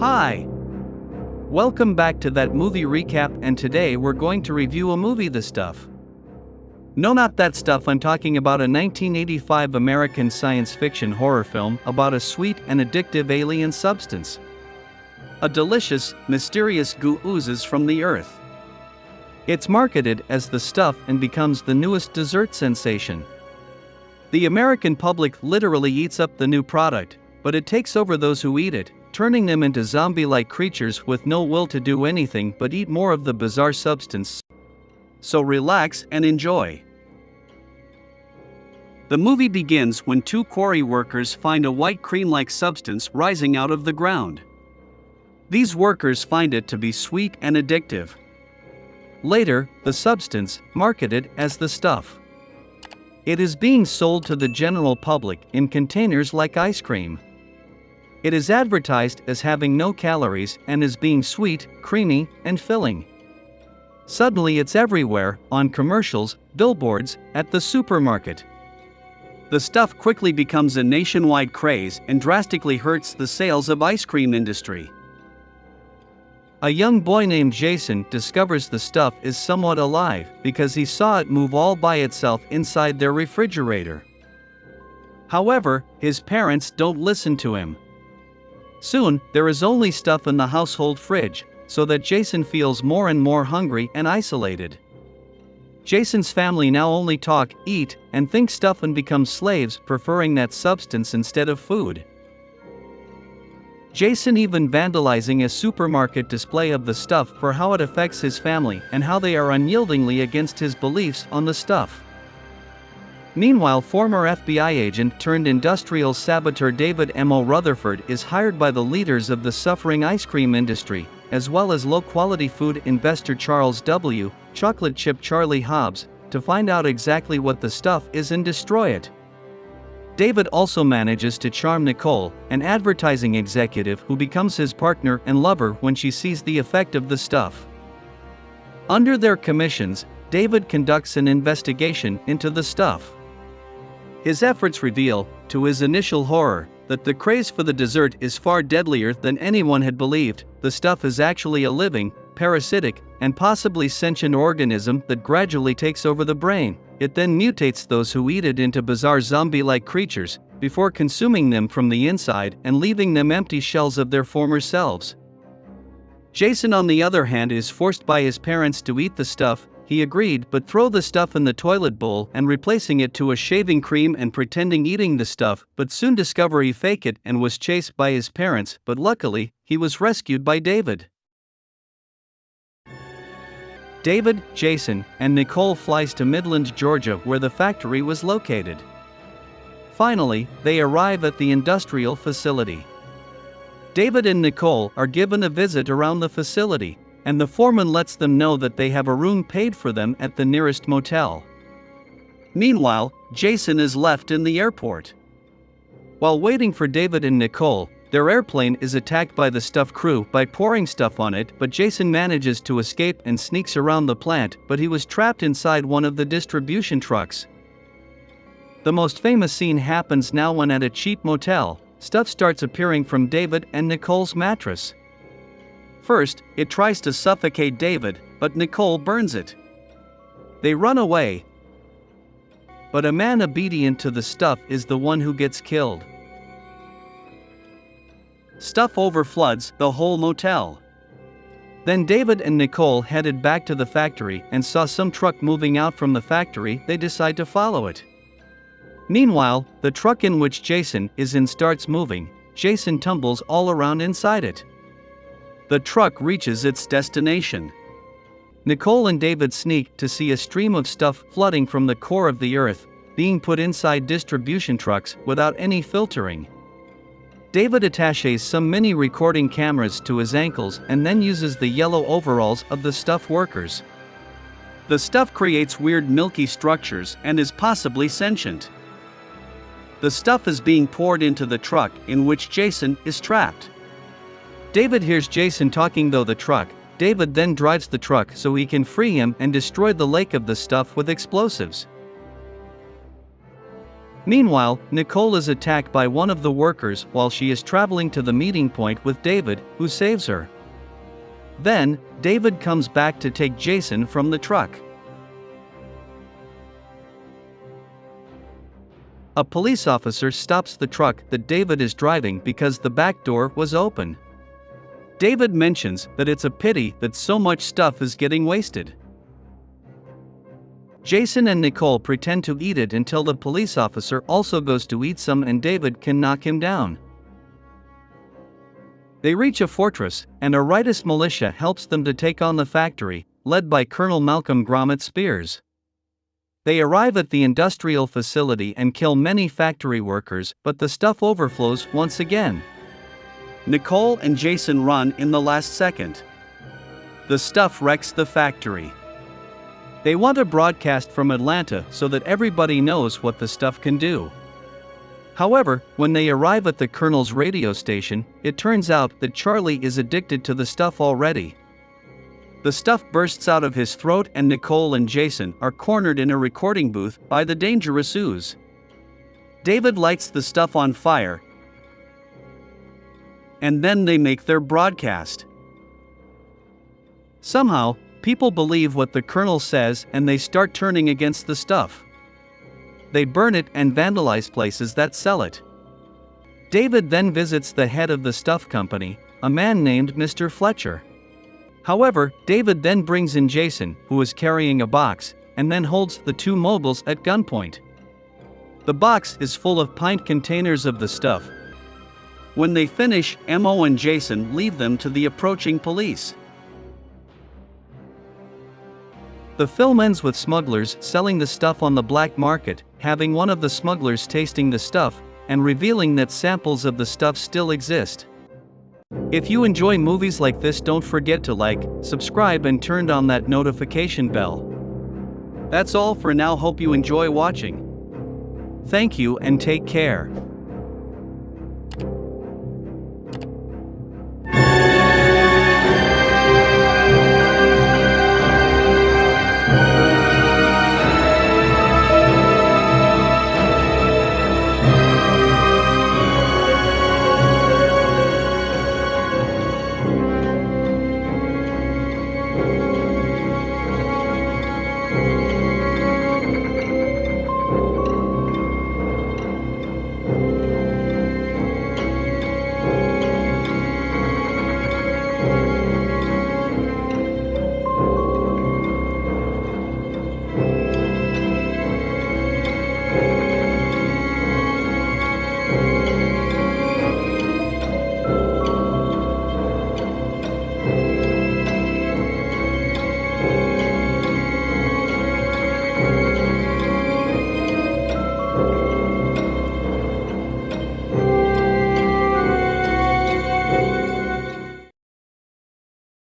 Hi! Welcome back to That Movie Recap, and today we're going to review a movie, The Stuff. No, not that stuff. I'm talking about a 1985 American science fiction horror film about a sweet and addictive alien substance. A delicious, mysterious goo oozes from the earth. It's marketed as The Stuff and becomes the newest dessert sensation. The American public literally eats up the new product, but it takes over those who eat it, turning them into zombie-like creatures with no will to do anything but eat more of the bizarre substance. So relax and enjoy. The movie begins when two quarry workers find a white cream-like substance rising out of the ground. These workers find it to be sweet and addictive. Later, the substance, marketed as The Stuff. It is being sold to the general public in containers like ice cream. It is advertised as having no calories and as being sweet, creamy, and filling. Suddenly it's everywhere, on commercials, billboards, at the supermarket. The stuff quickly becomes a nationwide craze and drastically hurts the sales of ice cream industry. A young boy named Jason discovers the stuff is somewhat alive because he saw it move all by itself inside their refrigerator. However, his parents don't listen to him. Soon, there is only stuff in the household fridge, so that Jason feels more and more hungry and isolated. Jason's family now only talk, eat, and think stuff and become slaves, preferring that substance instead of food. Jason even vandalizing a supermarket display of the stuff for how it affects his family and how they are unyieldingly against his beliefs on the stuff. Meanwhile, former FBI agent turned industrial saboteur David M. Rutherford is hired by the leaders of the suffering ice cream industry, as well as low-quality food investor Charles W. Chocolate Chip Charlie Hobbs, to find out exactly what the stuff is and destroy it. David also manages to charm Nicole, an advertising executive who becomes his partner and lover when she sees the effect of the stuff. Under their commissions, David conducts an investigation into the stuff. His efforts reveal, to his initial horror, that the craze for the dessert is far deadlier than anyone had believed. The stuff is actually a living, parasitic, and possibly sentient organism that gradually takes over the brain. It then mutates those who eat it into bizarre zombie-like creatures, before consuming them from the inside and leaving them empty shells of their former selves. Jason, on the other hand, is forced by his parents to eat the stuff. He agreed, but throw the stuff in the toilet bowl and replacing it to a shaving cream and pretending eating the stuff, but soon discover he fake it and was chased by his parents, but luckily, he was rescued by David. David, Jason, and Nicole flies to Midland, Georgia, where the factory was located. Finally, they arrive at the industrial facility. David and Nicole are given a visit around the facility, and the foreman lets them know that they have a room paid for them at the nearest motel. Meanwhile, Jason is left in the airport. While waiting for David and Nicole, their airplane is attacked by the stuff crew by pouring stuff on it, but Jason manages to escape and sneaks around the plant, but he was trapped inside one of the distribution trucks. The most famous scene happens now when at a cheap motel, stuff starts appearing from David and Nicole's mattress. First, it tries to suffocate David, but Nicole burns it. They run away. But a man obedient to the stuff is the one who gets killed. Stuff overfloods the whole motel. Then David and Nicole headed back to the factory and saw some truck moving out from the factory. They decide to follow it. Meanwhile, the truck in which Jason is in starts moving. Jason tumbles all around inside it. The truck reaches its destination. Nicole and David sneak to see a stream of stuff flooding from the core of the earth, being put inside distribution trucks without any filtering. David attaches some mini recording cameras to his ankles and then uses the yellow overalls of the stuff workers. The stuff creates weird milky structures and is possibly sentient. The stuff is being poured into the truck in which Jason is trapped. David hears Jason talking through the truck. David then drives the truck so he can free him and destroy the lake of the stuff with explosives. Meanwhile, Nicole is attacked by one of the workers while she is traveling to the meeting point with David, who saves her. Then, David comes back to take Jason from the truck. A police officer stops the truck that David is driving because the back door was open. David mentions that it's a pity that so much stuff is getting wasted. Jason and Nicole pretend to eat it until the police officer also goes to eat some and David can knock him down. They reach a fortress, and a rightist militia helps them to take on the factory, led by Colonel Malcolm Gromit Spears. They arrive at the industrial facility and kill many factory workers, but the stuff overflows once again. Nicole and Jason run in the last second. The stuff wrecks the factory. They want a broadcast from Atlanta so that everybody knows what the stuff can do. However, when they arrive at the Colonel's radio station, it turns out that Charlie is addicted to the stuff already. The stuff bursts out of his throat and Nicole and Jason are cornered in a recording booth by the dangerous ooze. David lights the stuff on fire, and then they make their broadcast. Somehow, people believe what the Colonel says and they start turning against the stuff. They burn it and vandalize places that sell it. David then visits the head of the stuff company, a man named Mr. Fletcher. However, David then brings in Jason, who is carrying a box, and then holds the two moguls at gunpoint. The box is full of pint containers of the stuff. When they finish, Mo and Jason leave them to the approaching police. The film ends with smugglers selling the stuff on the black market, having one of the smugglers tasting the stuff, and revealing that samples of the stuff still exist. If you enjoy movies like this, don't forget to like, subscribe and turn on that notification bell. That's all for now. Hope you enjoy watching. Thank you and take care.